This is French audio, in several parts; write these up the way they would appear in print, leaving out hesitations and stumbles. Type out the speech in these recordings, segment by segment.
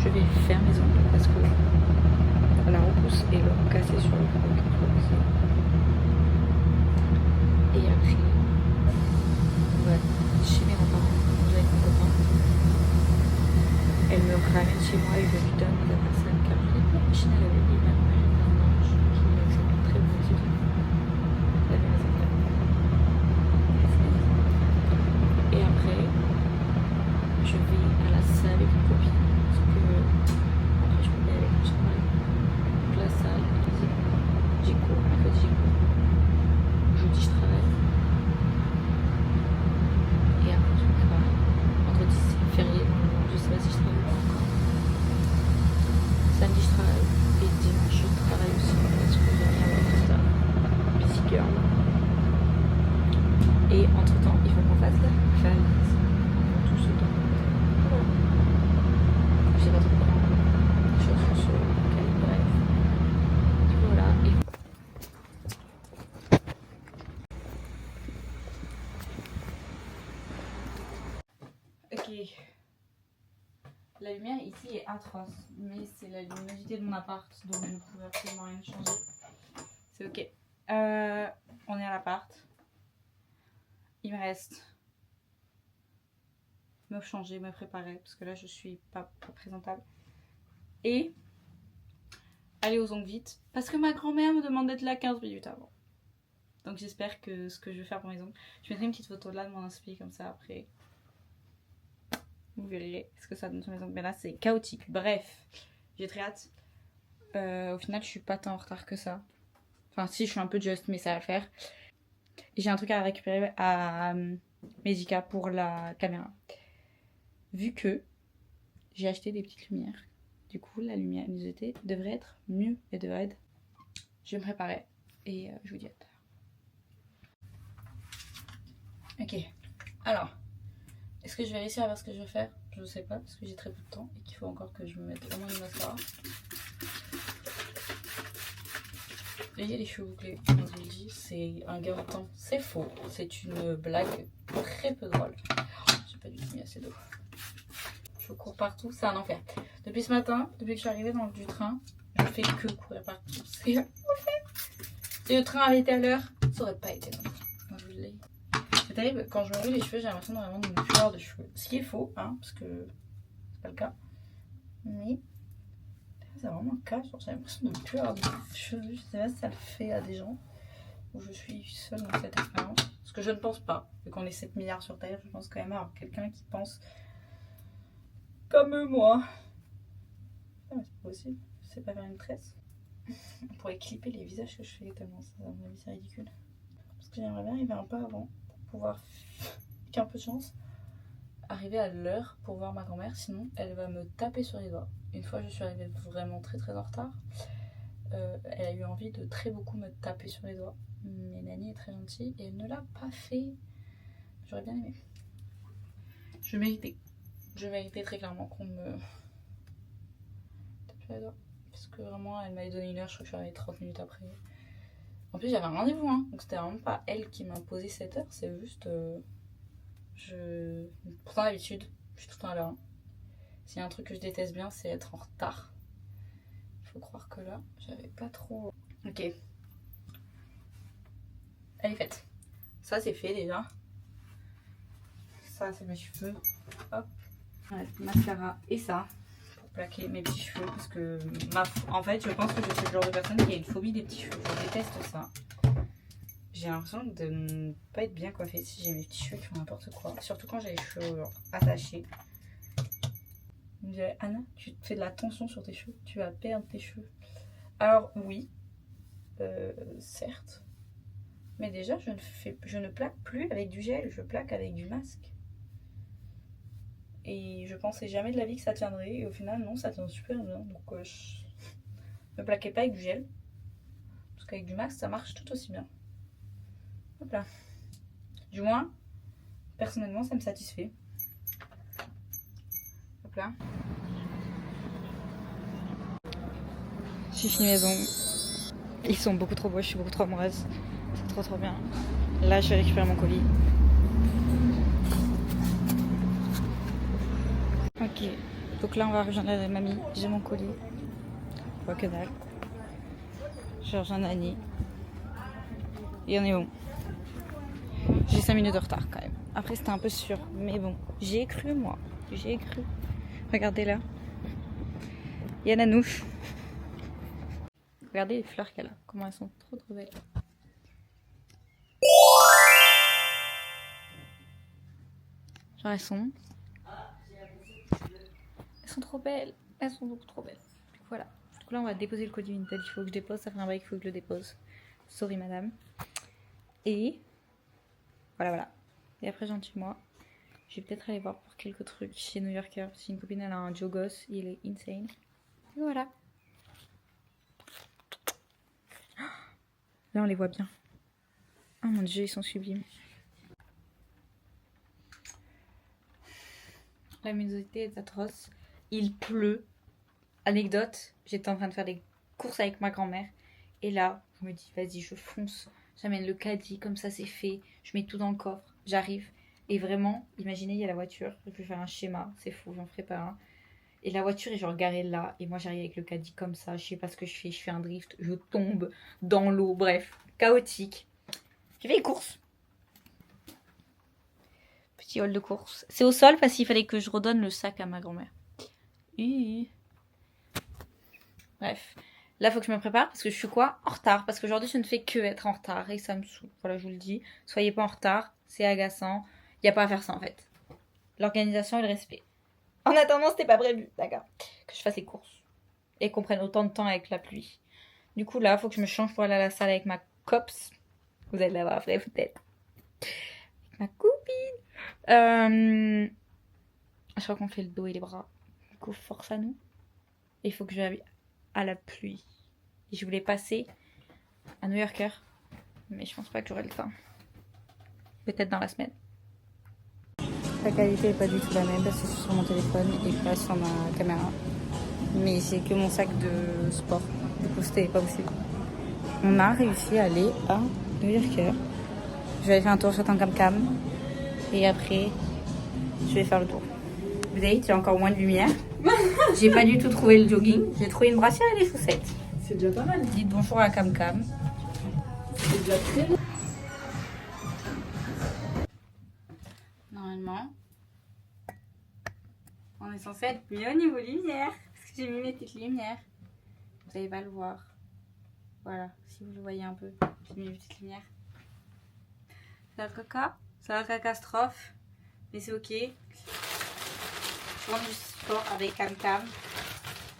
je vais faire mes ongles parce que la repousse est l'ongle cassée sur le truc. Et après, on va chez mes grands-parents, manger avec mon copain. Elle me ramène chez moi et je lui donne mes affaires car je n'ai pas de machine à laver et ma grand-mère est un ange qui accepte très volontiers de laver mes affaires. Et après, je vais à la salle avec une copine parce que après je peux aller avec mon travail. Donc la salle, j'ai cours, mercredi j'ai cours, jeudi je travaille. Et après je travaille. Vendredi c'est férié, je sais pas si je travaille pas encore. Samedi je travaille et dimanche je travaille aussi parce que j'ai rien à voir avec ça. Busy girl. Et entre temps il faut qu'on fasse la valise pour tout ce temps. Voilà. Je sais pas trop comment. Sur quel bref. Du coup voilà. Et ok. La lumière ici est atroce, mais c'est la luminosité de mon appart, donc je ne pouvais absolument rien changer. C'est ok. On est à l'appart. Il me reste me changer, me préparer, parce que là je suis pas présentable. Et aller aux ongles vite, parce que ma grand-mère me demande d'être là 15 minutes avant. Donc j'espère que ce que je vais faire pour mes ongles, je mettrai une petite photo là de mon inspi comme ça après. Vous verrez ce que ça donne sur mes ongles. Mais là c'est chaotique. Bref, j'ai très hâte. Au final je suis pas tant en retard que ça. Enfin si, je suis un peu juste, mais ça va le faire. Et j'ai un truc à récupérer à Medica pour la caméra. Vu que j'ai acheté des petites lumières. Du coup la luminosité devrait être mieux et devrait être... Je vais me préparer et je vous dis à tout à l'heure. Ok, alors... Est-ce que je vais réussir à faire ce que je veux faire? Je ne sais pas parce que j'ai très peu de temps et qu'il faut encore que je me mette au moins une mascara. Ayez les cheveux bouclés, comme je vous le dis, c'est un gain de temps. C'est faux, c'est une blague très peu drôle. J'ai pas du tout mis assez d'eau. Je cours partout, c'est un enfer. Depuis ce matin, depuis que je suis arrivée dans du train, je fais que courir partout. C'est un enfer. Si le train avait été à l'heure, ça aurait pas été long. Moi, je vous le dis. C'est terrible, quand je me roule les cheveux, j'ai l'impression vraiment de ne plus avoir de cheveux. Ce qui est faux, hein, parce que c'est pas le cas. Mais c'est vraiment le cas, j'ai l'impression de ne plus avoir de cheveux. Je sais pas si ça le fait à des gens, ou je suis seule dans cette expérience. Parce que je ne pense pas, vu qu'on est 7 milliards sur Terre, je pense quand même avoir quelqu'un qui pense comme moi. Ah, mais c'est pas possible, je sais pas faire une tresse. On pourrait clipper les visages que je fais tellement ça, à mon avis, c'est ridicule. Parce que j'aimerais bien arriver un peu avant. Pouvoir, avec un peu de chance, arriver à l'heure pour voir ma grand-mère, sinon elle va me taper sur les doigts. Une fois je suis arrivée vraiment très en retard, elle a eu envie de très beaucoup me taper sur les doigts, mais Nani est très gentille et elle ne l'a pas fait. J'aurais bien aimé. Je méritais très clairement qu'on me tape sur les doigts, parce que vraiment elle m'avait donné une heure, je crois que je suis arrivée 30 minutes après. En plus j'avais un rendez-vous, hein, donc c'était vraiment pas elle qui m'a imposé cette heure, c'est juste... Pourtant d'habitude, je suis tout le temps à l'heure. Hein. S'il y a un truc que je déteste bien, c'est être en retard. Il faut croire que là, j'avais pas trop... Ok. Elle est faite. Ça c'est fait déjà. Ça c'est mes cheveux. Hop. Ouais, mascara et ça. Pour plaquer mes petits cheveux, parce que en fait je pense que je suis le genre de personne qui a une phobie des petits cheveux. Je déteste ça. J'ai l'impression de ne pas être bien coiffée si j'ai mes petits cheveux qui font n'importe quoi. Surtout quand j'ai les cheveux attachés. On me dirait, Anna, tu te fais de la tension sur tes cheveux, tu vas perdre tes cheveux. Alors oui, certes. Mais déjà, je ne plaque plus avec du gel, je plaque avec du masque. Et je pensais jamais de la vie que ça tiendrait. Et au final, non, ça tient super bien. Donc, ne plaquez pas avec du gel. Parce qu'avec du masque, ça marche tout aussi bien. Hop là. Du moins, personnellement, ça me satisfait. Hop là. J'ai fini mes ongles. Ils sont beaucoup trop beaux, je suis beaucoup trop amoureuse. C'est trop bien. Là, je vais récupérer mon colis. Ok, Donc là, on va rejoindre la mamie. J'ai mon colis. Pas que dalle. Je rejoins Annie. Et on est bon. J'ai 5 minutes de retard quand même. Après, c'était un peu sûr. Mais bon, j'y ai cru, moi. J'y ai cru. Regardez là. Il y a Nanouche. Regardez les fleurs qu'elle a. Comment elles sont trop belles. Genre, elles sont trop belles. Elles sont beaucoup trop belles. Du coup, voilà. Du coup, là, on va déposer le colis Vinted. Il faut que je dépose. Ça fait un bail qu'il faut que je le dépose. Sorry, madame. Et voilà. Et après, gentiment, je vais peut-être aller voir pour quelques trucs chez New Yorker. Parce qu'une copine, elle a un jogos. Il est insane. Et voilà. Là, on les voit bien. Oh mon dieu, ils sont sublimes. La luminosité est atroce. Il pleut. Anecdote, j'étais en train de faire des courses avec ma grand-mère. Et là, je me dis, vas-y, je fonce. J'amène le caddie, comme ça c'est fait. Je mets tout dans le coffre. J'arrive. Et vraiment, imaginez, il y a la voiture. Je vais faire un schéma. C'est fou, j'en ferai pas un. Et la voiture est genre garée là. Et moi, j'arrive avec le caddie comme ça. Je sais pas ce que je fais. Je fais un drift. Je tombe dans l'eau. Bref, chaotique. J'ai fait les courses. Petit hall de course. C'est au sol parce qu'il fallait que je redonne le sac à ma grand-mère. Bref. Là, il faut que je me prépare parce que je suis quoi? En retard. Parce qu'aujourd'hui, je ne fais que être en retard et ça me saoule. Voilà, je vous le dis. Soyez pas en retard. C'est agaçant. Il n'y a pas à faire ça en fait. L'organisation et le respect. En attendant, c'était pas prévu. D'accord. Que je fasse les courses. Et qu'on prenne autant de temps avec la pluie. Du coup, là, il faut que je me change pour aller à la salle avec ma copse. Vous allez la voir après, peut-être. Ma copine. Je crois qu'on fait le dos et les bras. Du coup, force à nous. Et il faut que j'aille à la pluie. Et je voulais passer à New Yorker. Mais je pense pas que j'aurai le temps. Peut-être dans la semaine. La qualité est pas du tout la même parce que c'est sur mon téléphone et pas sur ma caméra. Mais c'est que mon sac de sport. Du coup, c'était pas possible. On a réussi à aller à New Yorker. Je vais aller faire un tour sur un cam-cam. Et après, je vais faire le tour. Vous avez dit, il y a encore moins de lumière. J'ai pas du tout trouvé le jogging. J'ai trouvé une brassière et des chaussettes. C'est déjà pas mal. Dites bonjour à Cam Cam. C'est déjà très bien. Normalement, on est censé être mieux au niveau lumière. Parce que j'ai mis mes petites lumières. Vous n'allez pas le voir. Voilà, si vous le voyez un peu. J'ai mis mes petites lumières. C'est la caca. C'est la catastrophe. Mais c'est ok. Je rentre du sport avec Cam Cam.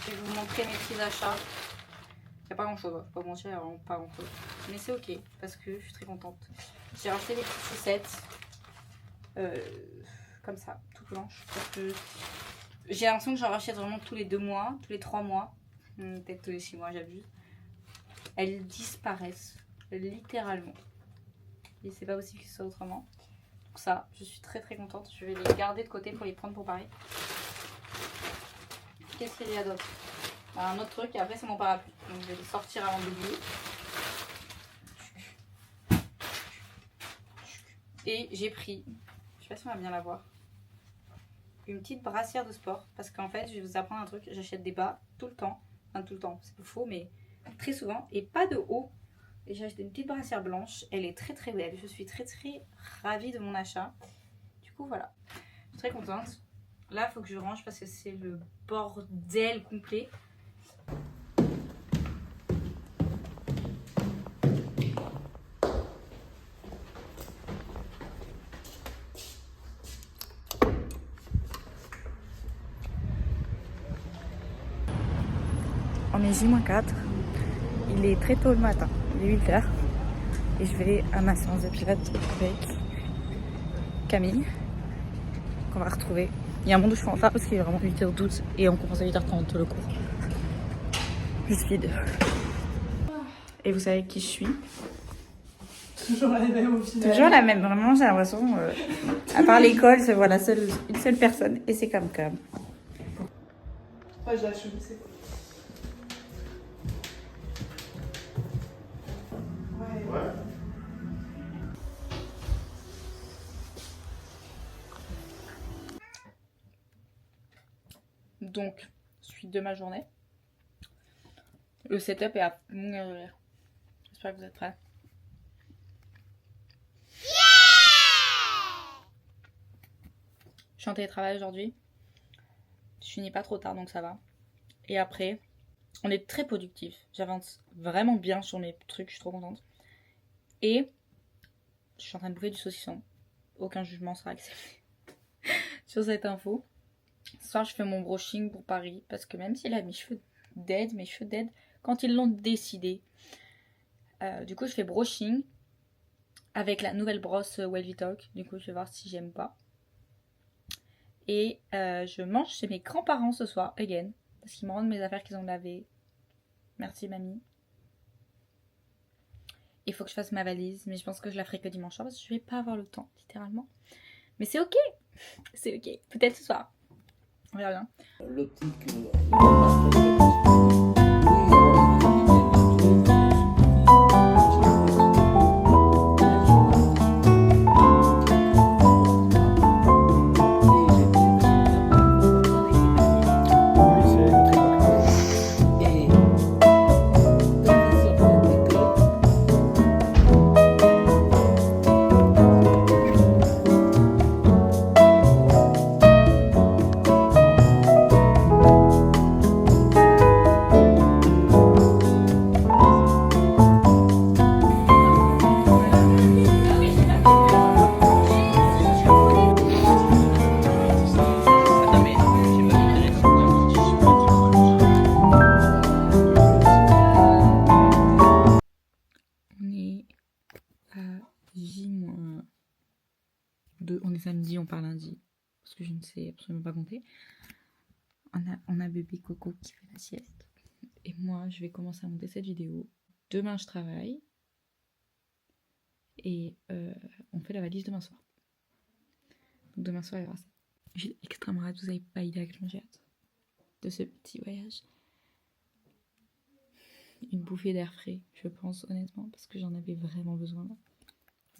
Je vais vous montrer mes petits achats. Il n'y a pas grand chose, faut pas mentir, il n'y a vraiment pas grand chose. Mais c'est ok, parce que je suis très contente. J'ai racheté des petites chaussettes. Comme ça, toutes blanches. Parce que j'ai l'impression que j'en rachète vraiment tous les 2 mois, tous les 3 mois. Peut-être tous les 6 mois, j'abuse. Elles disparaissent, littéralement. Et c'est pas possible que ce soit autrement. Donc ça, je suis très très contente. Je vais les garder de côté pour les prendre pour Paris. Qu'est-ce qu'il y a d'autre? Un autre truc, et après c'est mon parapluie. Donc je vais les sortir avant d'oublier. Et j'ai pris, je sais pas si on va bien la voir, une petite brassière de sport. Parce qu'en fait, je vais vous apprendre un truc. J'achète des bas tout le temps. Enfin, tout le temps, c'est faux, mais très souvent. Et pas de haut. Et j'ai acheté une petite brassière blanche. Elle est très très belle. Je suis très très ravie de mon achat. Du coup, voilà. Je suis très contente. Là, il faut que je range parce que c'est le bordel complet. On est J-4. Il est très tôt le matin. Il est 8h. Et je vais à ma séance de pilates avec Camille. Qu'on va retrouver. Il y a un moment où je suis en retard parce qu'il est vraiment 8h12 et on commence à 8h30 le cours. Je suis speed. Et vous savez qui je suis? Toujours la même au final. Toujours la même, vraiment j'ai l'impression. À part l'école, c'est voilà, une seule personne et c'est Cam Cam. Ouais, je l'assume, c'est cool. Ouais. Donc, suite de ma journée. Le setup est à mourir de rire. J'espère que vous êtes prêts. Je suis en télétravail aujourd'hui. Je finis pas trop tard donc ça va. Et après, on est très productif. J'avance vraiment bien sur mes trucs, je suis trop contente. Et je suis en train de bouffer du saucisson. Aucun jugement sera accepté sur cette info. Ce soir, je fais mon brushing pour Paris parce que même s'il a mes cheveux dead, quand ils l'ont décidé, du coup, je fais brushing avec la nouvelle brosse Welvitalk. Du coup, je vais voir si j'aime pas. Et je mange chez mes grands-parents ce soir, again, parce qu'ils me rendent mes affaires qu'ils ont lavées. Merci, mamie. Il faut que je fasse ma valise, mais je pense que je la ferai que dimanche soir parce que je vais pas avoir le temps, littéralement. Mais c'est ok, c'est ok. Peut-être ce soir. On verra bien. L'optique. On est samedi, on part lundi. Parce que je ne sais absolument pas compter. On a bébé Coco qui fait la sieste. Et moi, je vais commencer à monter cette vidéo. Demain, je travaille. Et on fait la valise demain soir. Donc demain soir, il y aura ça. J'ai extrêmement hâte. Vous n'avez pas idée à quel point j'ai hâte de ce petit voyage. Une bouffée d'air frais, je pense, honnêtement. Parce que j'en avais vraiment besoin.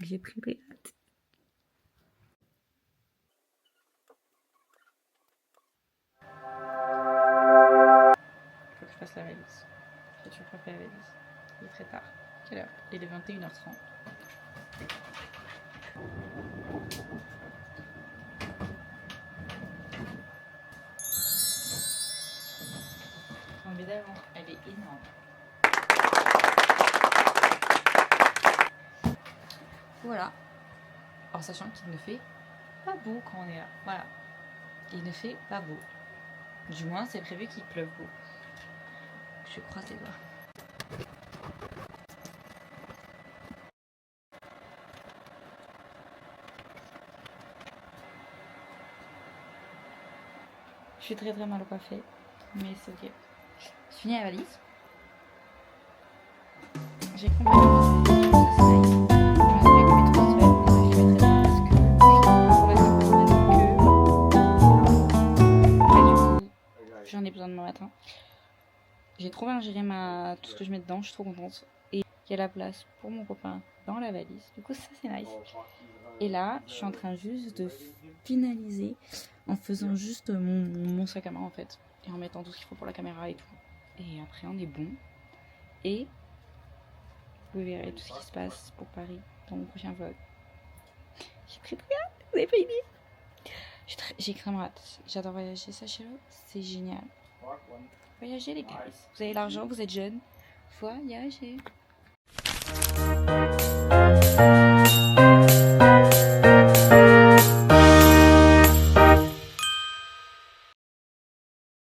J'ai très hâte. Je fasse la valise. J'ai toujours pas fait la valise. Il est très tard. Quelle heure? Il est 21h30. Mon bédave, elle est énorme. Voilà. En sachant qu'il ne fait pas beau quand on est là. Voilà. Il ne fait pas beau. Du moins, c'est prévu qu'il pleuve beau. Je croise les doigts. Je suis très mal coiffée, mais c'est ok. J'ai fini la valise. J'ai complètement fait j'en ai besoin demain matin. J'ai trop bien géré tout ce que je mets dedans, je suis trop contente. Et il y a la place pour mon copain dans la valise. Du coup, ça c'est nice. Et là, je suis en train juste de finaliser en faisant juste mon sac à main en fait. Et en mettant tout ce qu'il faut pour la caméra et tout. Et après, on est bon. Et vous verrez tout ce qui se passe pour Paris dans mon prochain vlog. J'ai très hâte, vous avez pas idée. J'ai extrêmement hâte. J'adore voyager, sachez-le. C'est génial. Voyager les gars. Vous avez l'argent, vous êtes jeunes. Voyager.